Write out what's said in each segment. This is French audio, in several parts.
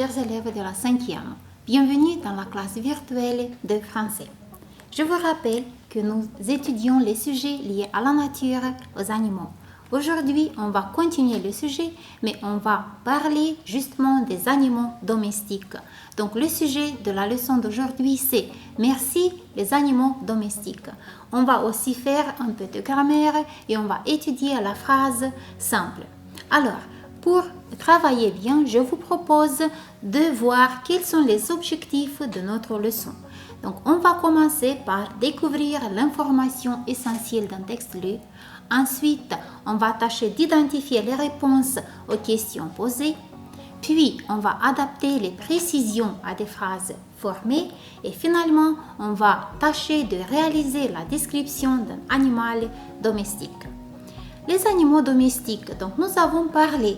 chers élèves de la 5e. Bienvenue dans la classe virtuelle de français. Je vous rappelle que nous étudions les sujets liés à la nature, aux animaux. Aujourd'hui, on va continuer le sujet, mais on va parler justement des animaux domestiques. Donc, le sujet de la leçon d'aujourd'hui, c'est « Merci les animaux domestiques ». On va aussi faire un peu de grammaire et on va étudier la phrase simple. Alors, pour travailler bien, je vous propose de voir quels sont les objectifs de notre leçon. Donc, on va commencer par découvrir l'information essentielle d'un texte lu. Ensuite, on va tâcher d'identifier les réponses aux questions posées. Puis, on va adapter les précisions à des phrases formées. Et finalement, on va tâcher de réaliser la description d'un animal domestique. Les animaux domestiques, donc nous avons parlé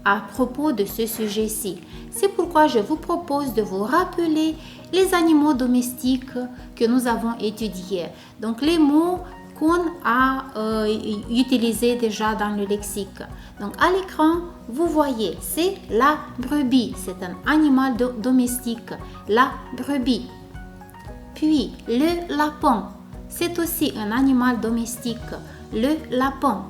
à propos de ce sujet-ci. C'est pourquoi je vous propose de vous rappeler les animaux domestiques que nous avons étudiés. Donc les mots qu'on a utilisés déjà dans le lexique. Donc à l'écran, vous voyez, c'est la brebis. C'est un animal domestique, la brebis. Puis le lapin, c'est aussi un animal domestique, le lapin.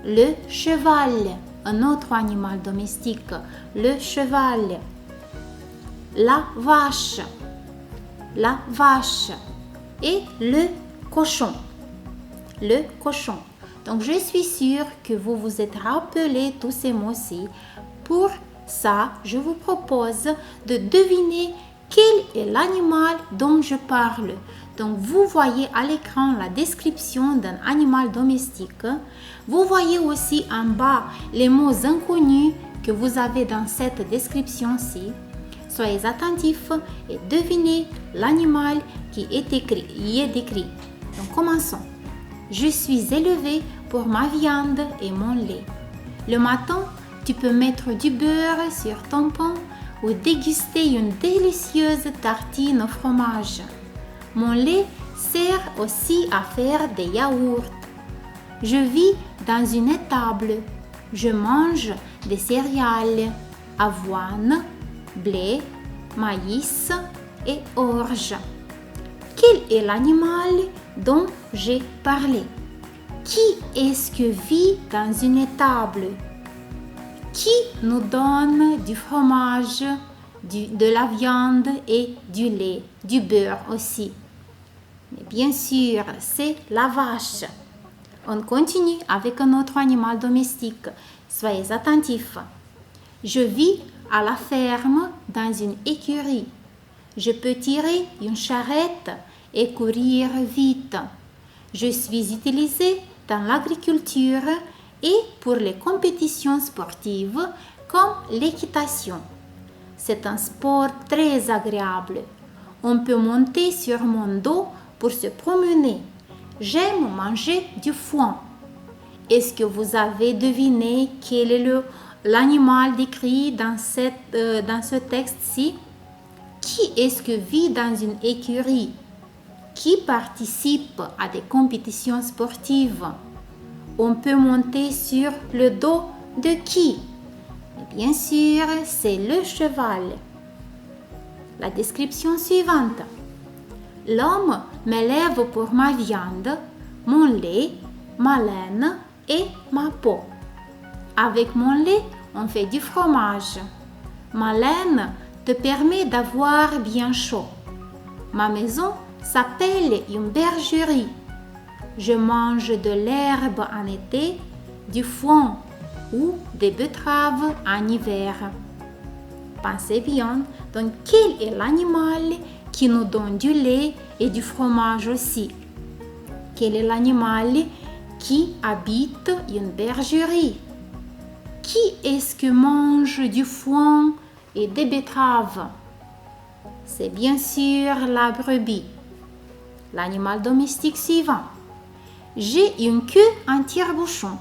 Le cheval, un autre animal domestique, le cheval. La vache et le cochon. Le cochon. Donc, je suis sûre que vous vous êtes rappelé tous ces mots-ci. Pour ça, je vous propose de deviner quel est l'animal dont je parle. Donc, vous voyez à l'écran la description d'un animal domestique. Vous voyez aussi en bas les mots inconnus que vous avez dans cette description-ci. Soyez attentifs et devinez l'animal qui est décrit. Donc, commençons. Je suis élevé pour ma viande et mon lait. Le matin, tu peux mettre du beurre sur ton pain ou déguster une délicieuse tartine au fromage. Mon lait sert aussi à faire des yaourts. Je vis dans une étable. Je mange des céréales, avoine, blé, maïs et orge. Quel est l'animal dont j'ai parlé? Qui est-ce que vit dans une étable? Qui nous donne du fromage, de la viande et du lait, du beurre aussi? Mais bien sûr, c'est la vache. On continue avec un autre animal domestique. Soyez attentifs. Je vis à la ferme dans une écurie. Je peux tirer une charrette et courir vite. Je suis utilisé dans l'agriculture et pour les compétitions sportives comme l'équitation. C'est un sport très agréable. On peut monter sur mon dos pour se promener. J'aime manger du foin. Est-ce que vous avez deviné quel est l'animal décrit dans ce texte-ci? Qui est-ce que vit dans une écurie? Qui participe à des compétitions sportives? On peut monter sur le dos de qui? Et bien sûr, c'est le cheval. La description suivante. L'homme m'élève pour ma viande, mon lait, ma laine et ma peau. Avec mon lait, on fait du fromage. Ma laine te permet d'avoir bien chaud. Ma maison s'appelle une bergerie. Je mange de l'herbe en été, du foin ou des betteraves en hiver. Pensez bien, donc quel est l'animal qui nous donne du lait et du fromage aussi? Quel est l'animal qui habite une bergerie? Qui est-ce que mange du foin et des betteraves? C'est bien sûr la brebis. L'animal domestique suivant. J'ai une queue en tire-bouchon.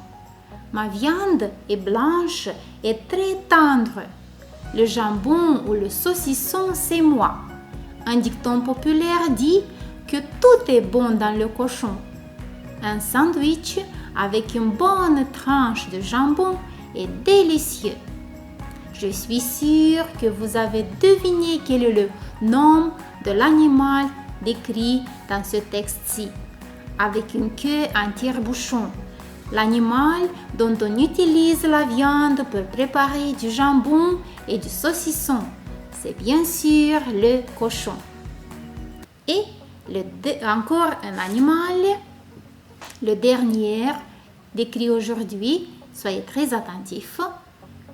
Ma viande est blanche et très tendre. Le jambon ou le saucisson, c'est moi. Un dicton populaire dit que tout est bon dans le cochon. Un sandwich avec une bonne tranche de jambon est délicieux. Je suis sûre que vous avez deviné quel est le nom de l'animal décrit dans ce texte-ci, avec une queue en tire-bouchon. L'animal dont on utilise la viande pour préparer du jambon et du saucisson, c'est bien sûr le cochon. Et encore un animal, le dernier décrit aujourd'hui, soyez très attentifs.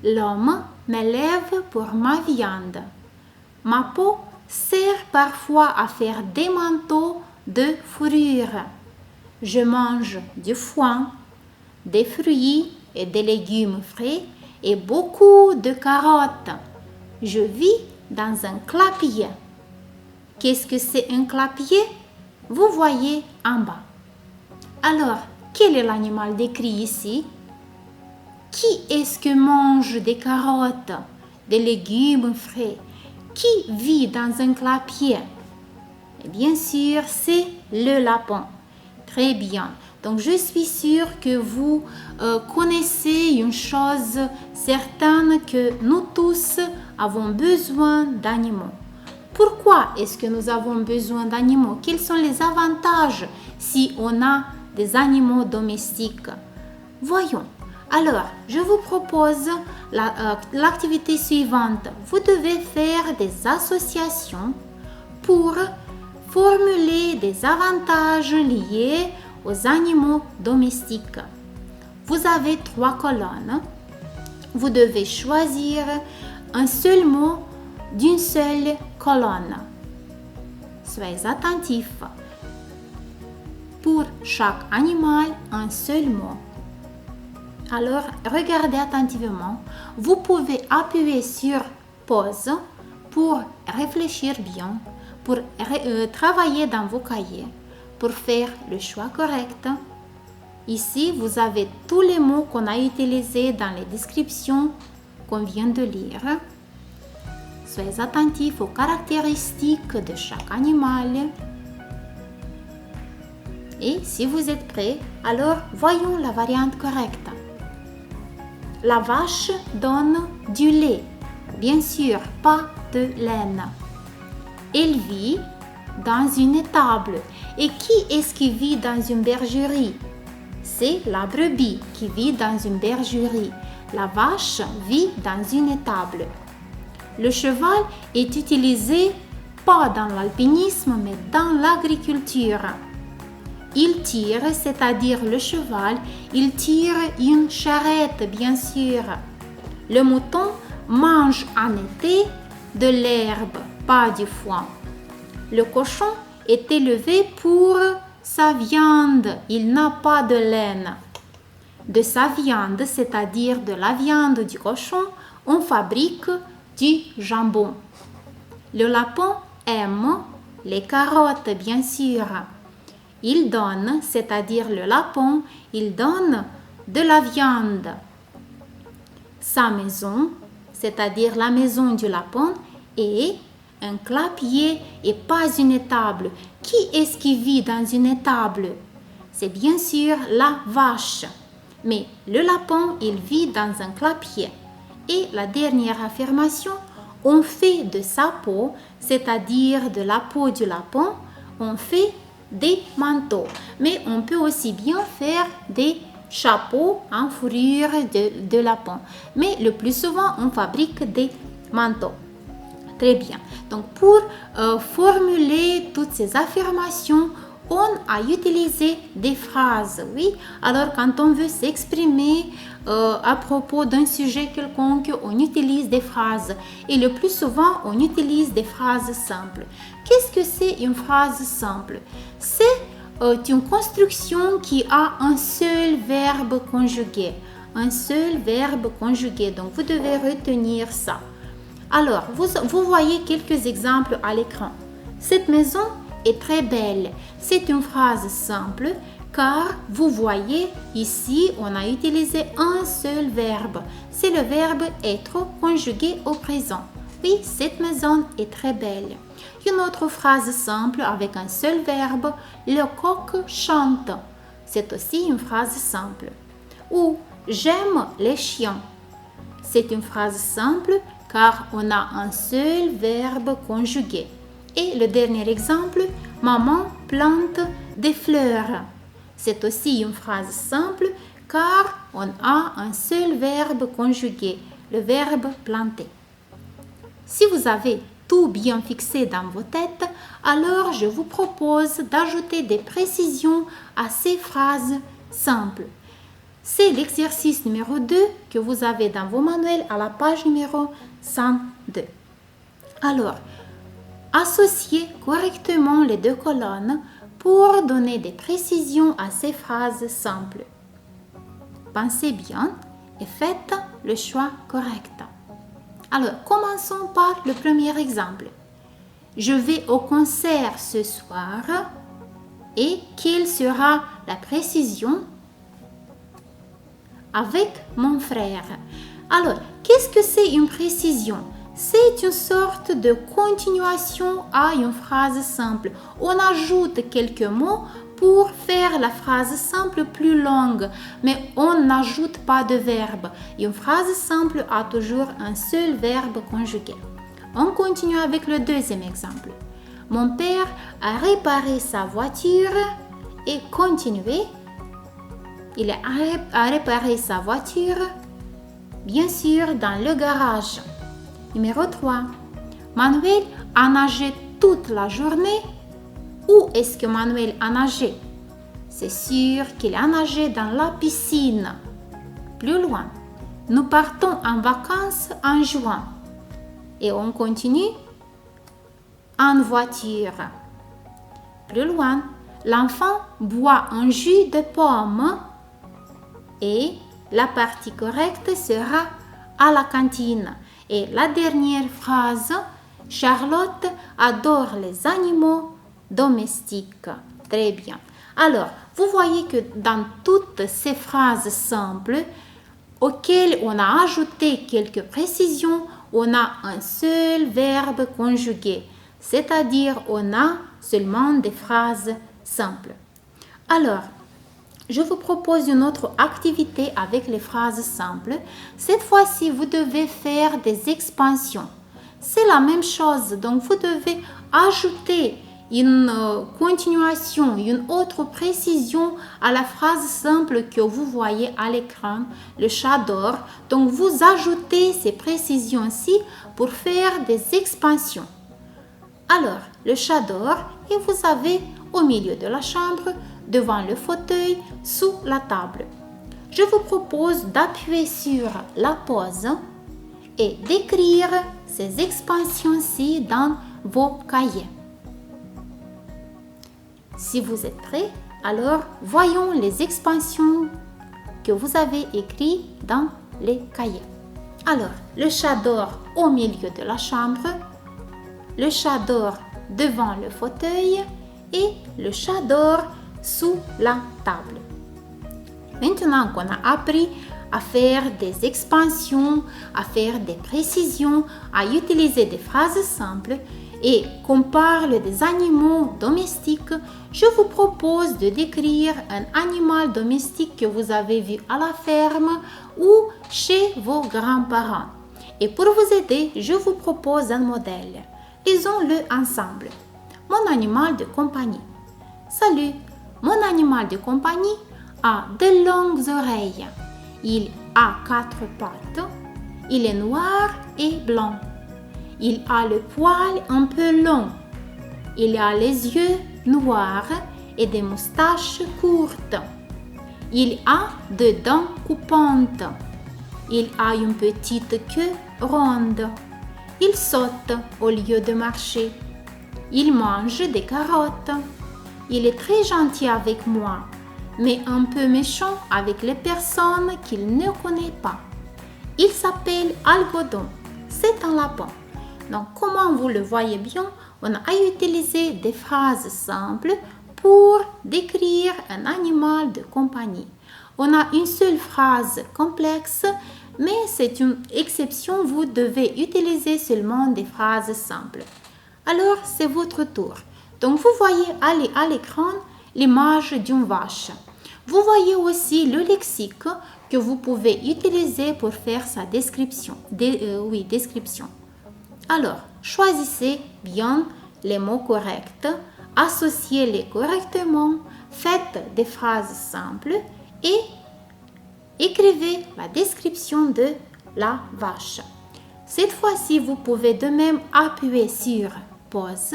L'homme m'élève pour ma viande. Ma peau sert parfois à faire des manteaux de fourrure. Je mange du foin, des fruits et des légumes frais et beaucoup de carottes. Je vis dans un clapier. Qu'est-ce que c'est un clapier? Vous voyez en bas. Alors, quel est l'animal décrit ici? Qui est-ce que mange des carottes, des légumes frais? Qui vit dans un clapier? Et bien sûr, c'est le lapin. Très bien. Donc, je suis sûre que vous connaissez une chose certaine, que nous tous avons besoin d'animaux. Pourquoi est-ce que nous avons besoin d'animaux? Quels sont les avantages si on a des animaux domestiques? Voyons. Alors, je vous propose l'activité suivante. Vous devez faire des associations pour formuler des avantages liés aux animaux domestiques. Vous avez 3 colonnes. Vous devez choisir un seul mot d'une seule colonne. Soyez attentifs. Pour chaque animal, un seul mot. Alors, regardez attentivement. Vous pouvez appuyer sur pause pour réfléchir bien, pour travailler dans vos cahiers, pour faire le choix correct. Ici, vous avez tous les mots qu'on a utilisés dans les descriptions qu'on vient de lire. Soyez attentifs aux caractéristiques de chaque animal. Et si vous êtes prêts, alors voyons la variante correcte. La vache donne du lait, bien sûr, pas de laine. Elle vit dans une étable. Et qui est-ce qui vit dans une bergerie? C'est la brebis qui vit dans une bergerie. La vache vit dans une étable. Le cheval est utilisé pas dans l'alpinisme, mais dans l'agriculture. Il tire, c'est-à-dire le cheval, il tire une charrette, bien sûr. Le mouton mange en été de l'herbe, pas du foin. Le cochon est élevé pour sa viande, il n'a pas de laine. De sa viande, c'est-à-dire de la viande du cochon, on fabrique du jambon. Le lapin aime les carottes, bien sûr. Il donne, c'est-à-dire le lapin, il donne de la viande. Sa maison, c'est-à-dire la maison du lapin, est un clapier et pas une étable. Qui est-ce qui vit dans une étable? C'est bien sûr la vache. Mais le lapin, il vit dans un clapier. Et la dernière affirmation, on fait de sa peau, c'est-à-dire de la peau du lapin, on fait des manteaux. Mais on peut aussi bien faire des chapeaux en fourrure de lapin. Mais le plus souvent, on fabrique des manteaux. Très bien. Donc, pour formuler toutes ces affirmations, on a utilisé des phrases. Oui, alors quand on veut s'exprimer à propos d'un sujet quelconque, on utilise des phrases. Et le plus souvent, on utilise des phrases simples. Qu'est-ce que c'est une phrase simple? C'est une construction qui a un seul verbe conjugué. Un seul verbe conjugué. Donc, vous devez retenir ça. Alors, vous voyez quelques exemples à l'écran. Cette maison est très belle. C'est une phrase simple car vous voyez ici, on a utilisé un seul verbe. C'est le verbe être conjugué au présent. Oui, cette maison est très belle. Une autre phrase simple avec un seul verbe, le coq chante. C'est aussi une phrase simple. Ou j'aime les chiens. C'est une phrase simple car on a un seul verbe conjugué. Et le dernier exemple, maman plante des fleurs. C'est aussi une phrase simple car on a un seul verbe conjugué, le verbe planter. Si vous avez tout bien fixé dans vos têtes, alors je vous propose d'ajouter des précisions à ces phrases simples. C'est l'exercice numéro 2 que vous avez dans vos manuels à la page numéro 102. Alors, associez correctement les deux colonnes pour donner des précisions à ces phrases simples. Pensez bien et faites le choix correct. Alors, commençons par le premier exemple. Je vais au concert ce soir et quelle sera la précision avec mon frère? Alors, qu'est-ce que c'est une précision? C'est une sorte de continuation à une phrase simple. On ajoute quelques mots pour faire la phrase simple plus longue, mais on n'ajoute pas de verbe. Une phrase simple a toujours un seul verbe conjugué. On continue avec le deuxième exemple. Mon père a réparé sa voiture et continuez. Il a réparé sa voiture, bien sûr, dans le garage. Numéro 3. Manuel a nagé toute la journée. Où est-ce que Manuel a nagé? C'est sûr qu'il a nagé dans la piscine. Plus loin. Nous partons en vacances en juin. Et on continue en voiture. Plus loin. L'enfant boit un jus de pomme. Et la partie correcte sera à la cantine. Et la dernière phrase, Charlotte adore les animaux domestiques. Très bien. Alors, vous voyez que dans toutes ces phrases simples, auxquelles on a ajouté quelques précisions, on a un seul verbe conjugué, c'est-à-dire on a seulement des phrases simples. Alors, je vous propose une autre activité avec les phrases simples. Cette fois-ci, vous devez faire des expansions. C'est la même chose, donc vous devez ajouter une continuation, une autre précision à la phrase simple que vous voyez à l'écran, le chat dort. Donc vous ajoutez ces précisions-ci pour faire des expansions. Alors, le chat dort et vous avez au milieu de la chambre, devant le fauteuil, sous la table. Je vous propose d'appuyer sur la pause et d'écrire ces expansions-ci dans vos cahiers. Si vous êtes prêts, alors voyons les expansions que vous avez écrites dans les cahiers. Alors, le chat dort au milieu de la chambre, le chat dort devant le fauteuil et le chat dort sous la table. Maintenant qu'on a appris à faire des expansions, à faire des précisions, à utiliser des phrases simples et qu'on parle des animaux domestiques, je vous propose de décrire un animal domestique que vous avez vu à la ferme ou chez vos grands-parents. Et pour vous aider, je vous propose un modèle. Lisons-le ensemble. Mon animal de compagnie. Salut, mon animal de compagnie a de longues oreilles. Il a 4 pattes. Il est noir et blanc. Il a le poil un peu long. Il a les yeux noirs et des moustaches courtes. Il a des dents coupantes. Il a une petite queue ronde. Il saute au lieu de marcher. Il mange des carottes. Il est très gentil avec moi, mais un peu méchant avec les personnes qu'il ne connaît pas. Il s'appelle Algodon. C'est un lapin. Donc, comme vous le voyez bien, on a utilisé des phrases simples pour décrire un animal de compagnie. On a une seule phrase complexe, mais c'est une exception, vous devez utiliser seulement des phrases simples. Alors, c'est votre tour. Donc, vous voyez à l'écran l'image d'une vache. Vous voyez aussi le lexique que vous pouvez utiliser pour faire sa description. Description. Alors, choisissez bien les mots corrects, associez-les correctement, faites des phrases simples et écrivez la description de la vache. Cette fois-ci, vous pouvez de même appuyer sur pause,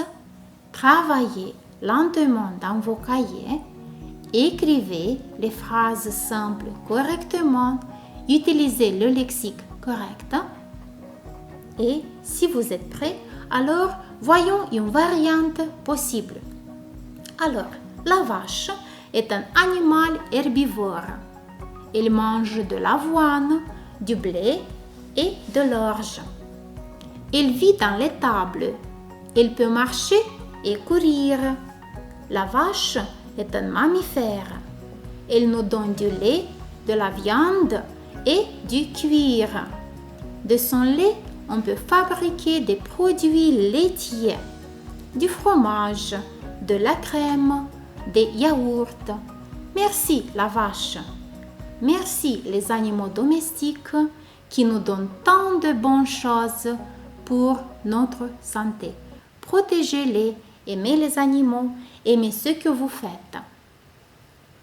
travailler lentement dans vos cahiers, écrivez les phrases simples correctement, utilisez le lexique correct et si vous êtes prêt, alors voyons une variante possible. Alors, la vache est un animal herbivore. Il mange de l'avoine, du blé et de l'orge. Il vit dans l'étable. Il peut marcher et courir. La vache est un mammifère. Il nous donne du lait, de la viande et du cuir. De son lait, on peut fabriquer des produits laitiers, du fromage, de la crème, des yaourts. Merci la vache. Merci les animaux domestiques qui nous donnent tant de bonnes choses pour notre santé. Protégez-les, aimez les animaux, aimez ce que vous faites.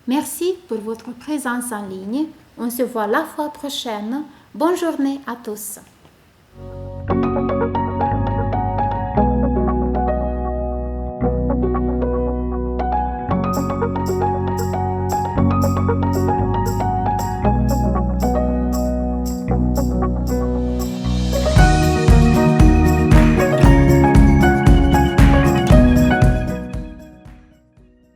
Merci pour votre présence en ligne. On se voit la fois prochaine. Bonne journée à tous.